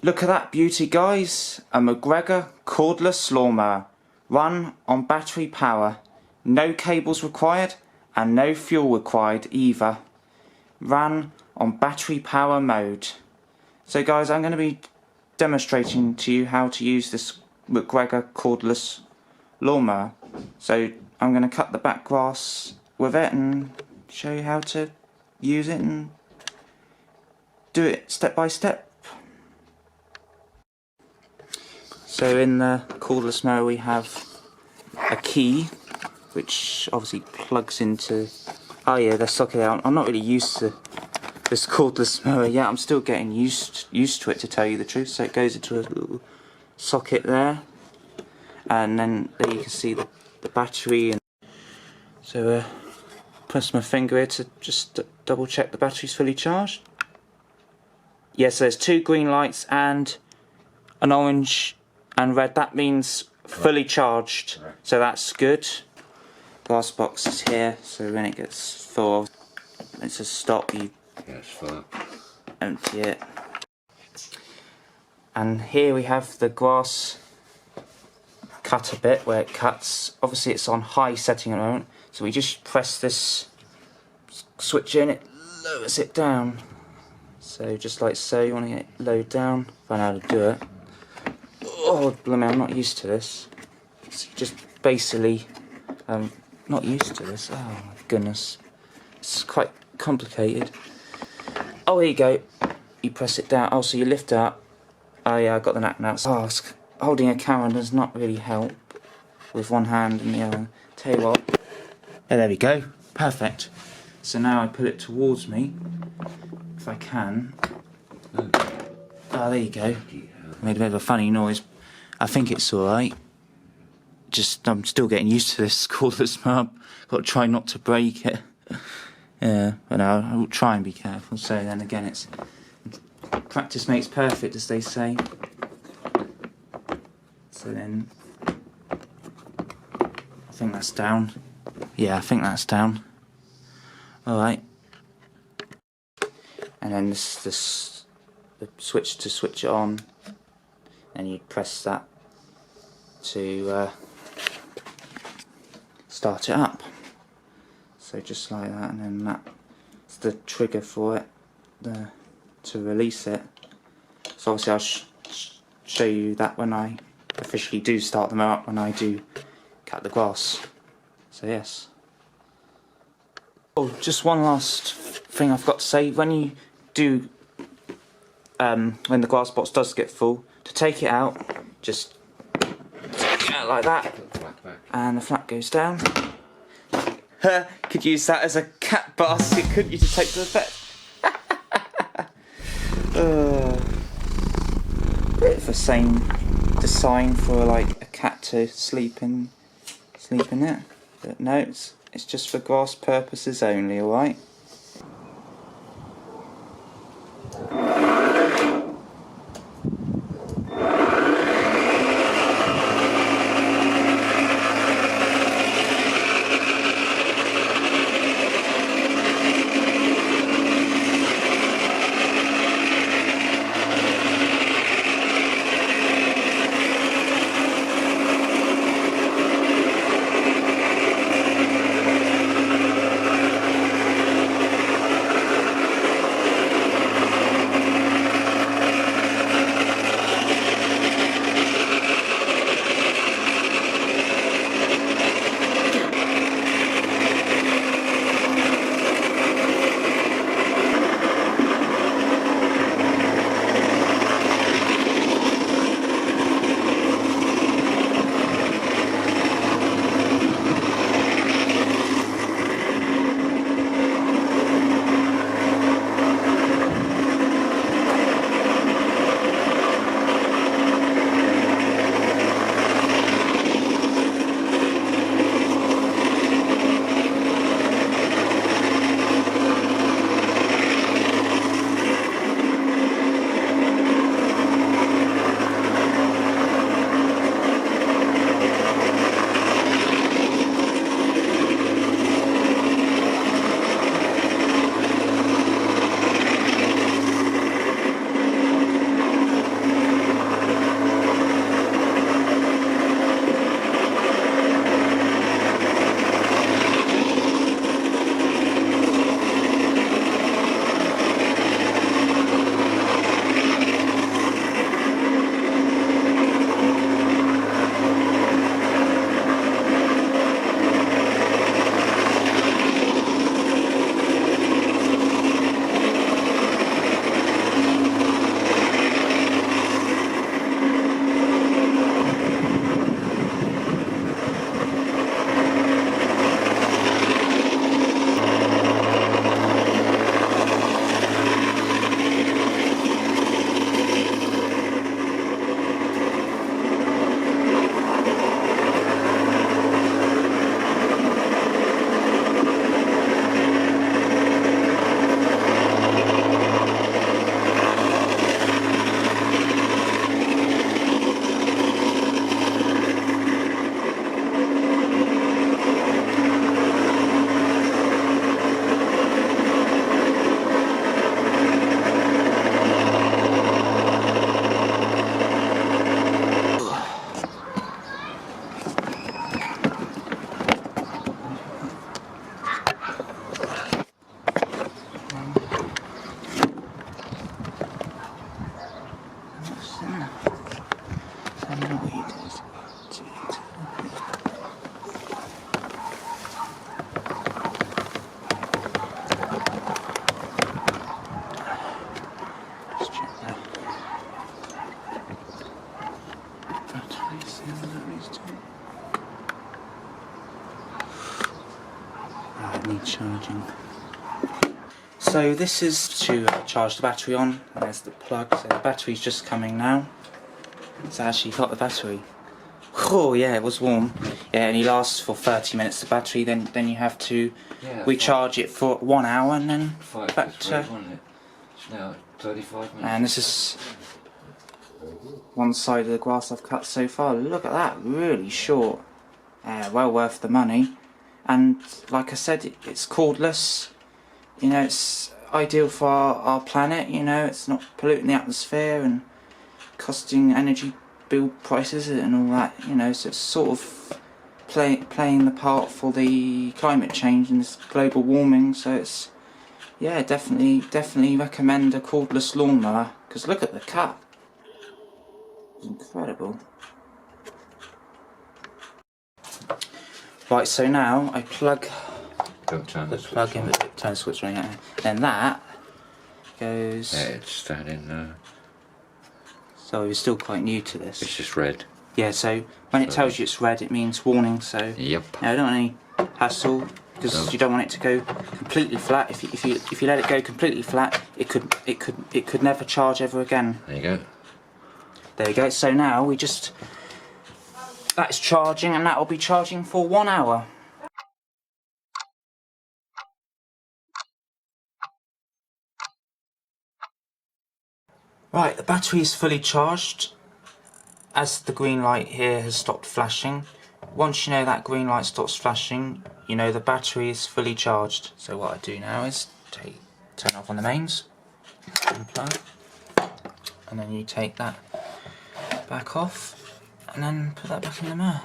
Look at that beauty, guys. A Mc-Gregor cordless lawnmower. Run on battery power. No cables required and no fuel required either. Run on battery power mode. So guys, I'm going to be demonstrating to you how to use this Mc-Gregor cordless lawnmower. So I'm going to cut the back grass with it and show you how to use it and do it step by step. So in the cordless mower we have a key which obviously plugs into, oh yeah, the socket out. I'm not really used to this cordless mower yet. I'm still getting used to it, to tell you the truth. So it goes into a little socket there, and then there you can see the battery. And so press my finger here to just double check the battery's fully charged. Yes, there's 2 green lights and an orange and red. That means fully charged, so that's good. Glass box is here, so when it gets full, it's a stop, you empty it. And here we have the grass cutter bit where it cuts. Obviously it's on high setting at the moment, so we just press this switch in, it lowers it down. So just like so, you want to get it low down. Find out how to do it. Oh, blimey, I'm not used to this. So just basically, not used to this. Oh my goodness, it's quite complicated. Oh, here you go. You press it down. Oh, so you lift it up. Oh yeah, I got the knack now. Oh, holding a camera does not really help with one hand and the other. Tell you what. Oh, there we go. Perfect. So now I pull it towards me, if I can. Oh, there you go. Made a bit of a funny noise. I think it's alright. Just, I'm still getting used to this cordless mower. Got to try not to break it. Yeah, but no, I will try and be careful. So then again, it's practice makes perfect, as they say. So then, I think that's down. Yeah, I think that's down. Alright. And then this the switch to switch it on, and you press that to start it up. So just like that, and then that's the trigger for it to release it. So obviously I'll show you that when I officially do start them up, when I do cut the grass. So yes. Oh, just one last thing I've got to say. When you do, when the glass box does get full, to take it out, just take it out like that, and the flap goes down. Could use that as a cat basket, couldn't you, to take to the vet? Bit of a same design for like a cat to sleep in it, but no, it's just for grass purposes only. All right. Need charging. So this is to charge the battery on, and there's the plug, so the battery's just coming now. It's actually got the battery. Oh yeah, it was warm. Yeah, and it lasts for 30 minutes the battery, then you have to recharge it for 1 hour and then back to... It's now 35 minutes. And this is one side of the grass I've cut so far. Look at that, really short. Well worth the money. And like I said, it's cordless. You know, it's ideal for our planet, you know, it's not polluting the atmosphere and costing energy bill prices and all that, you know, so it's sort of playing the part for the climate change and this global warming, so it's, yeah, definitely recommend a cordless lawnmower, because look at the cut. It's incredible. Right, so now I plug the plug in, but turn the switch on, yeah. Then that goes... Yeah, it's standing there. So we're still quite new to this. It's just red. Yeah, so when it tells you it's red, it means warning, so... Yep. I don't want any hassle, because you don't want it to go completely flat. If you let it go completely flat, it could never charge ever again. There you go. There we go, so now we just... That's charging, and that will be charging for 1 hour. Right, the battery is fully charged, as the green light here has stopped flashing. Once you know that green light stops flashing, you know the battery is fully charged. So what I do now is turn off on the mains, unplug, and then you take that back off, and then put that back in the mirror.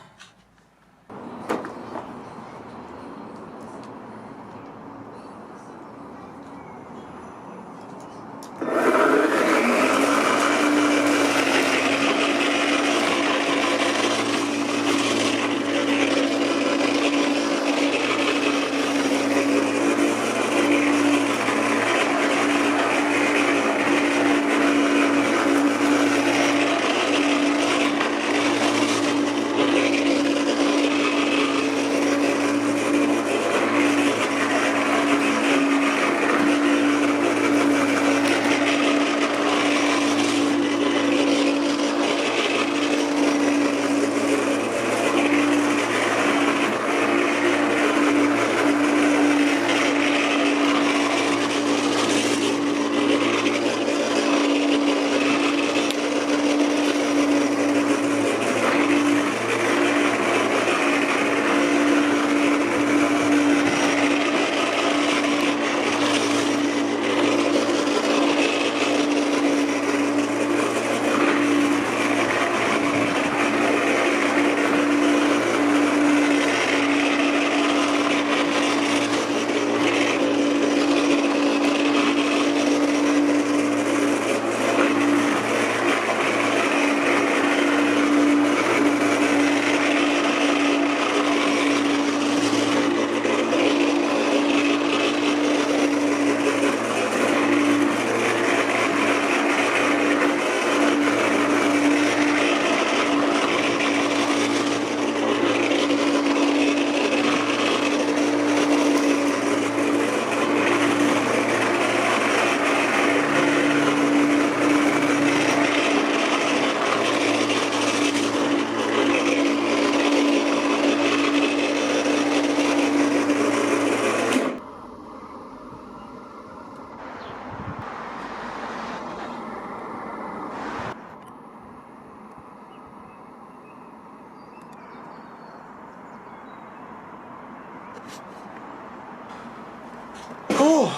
Oh,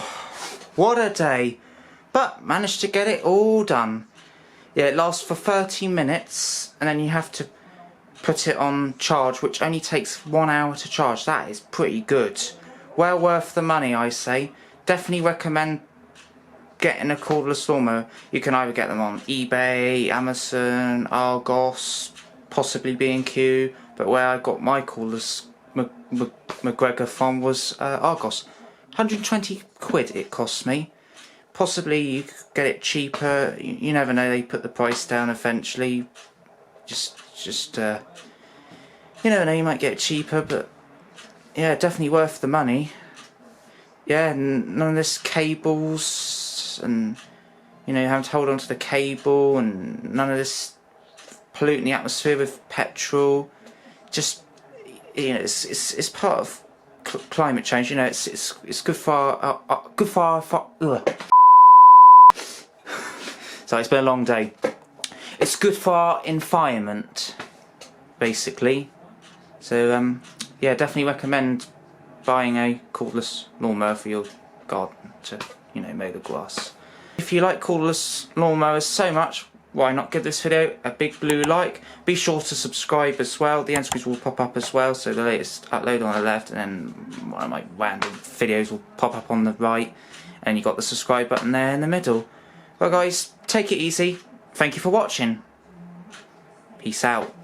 what a day. But managed to get it all done. Yeah, it lasts for 30 minutes and then you have to put it on charge, which only takes 1 hour to charge. That is pretty good. Well worth the money, I say. Definitely recommend getting a cordless lawnmower. You can either get them on eBay, Amazon, Argos, possibly B&Q, but where I got my cordless Mc-Gregor from was Argos. 120 quid it cost me. Possibly you could get it cheaper. You never know, they put the price down eventually. Just you never know, you might get it cheaper, but yeah, definitely worth the money. yeah, none of this cables and, you know, having to hold on to the cable, and none of this polluting the atmosphere with petrol. Just, you know, it's part of climate change. You know, it's good for ugh. Sorry, it's been a long day. It's good for our environment, basically. So yeah, definitely recommend buying a cordless lawnmower for your garden to, you know, mow the grass. If you like cordless lawnmowers so much, why not give this video a big blue like? Be sure to subscribe as well. The end screens will pop up as well, so the latest upload on the left, and then one of my random videos will pop up on the right, and you got the subscribe button there in the middle. Well guys, take it easy. Thank you for watching. Peace out.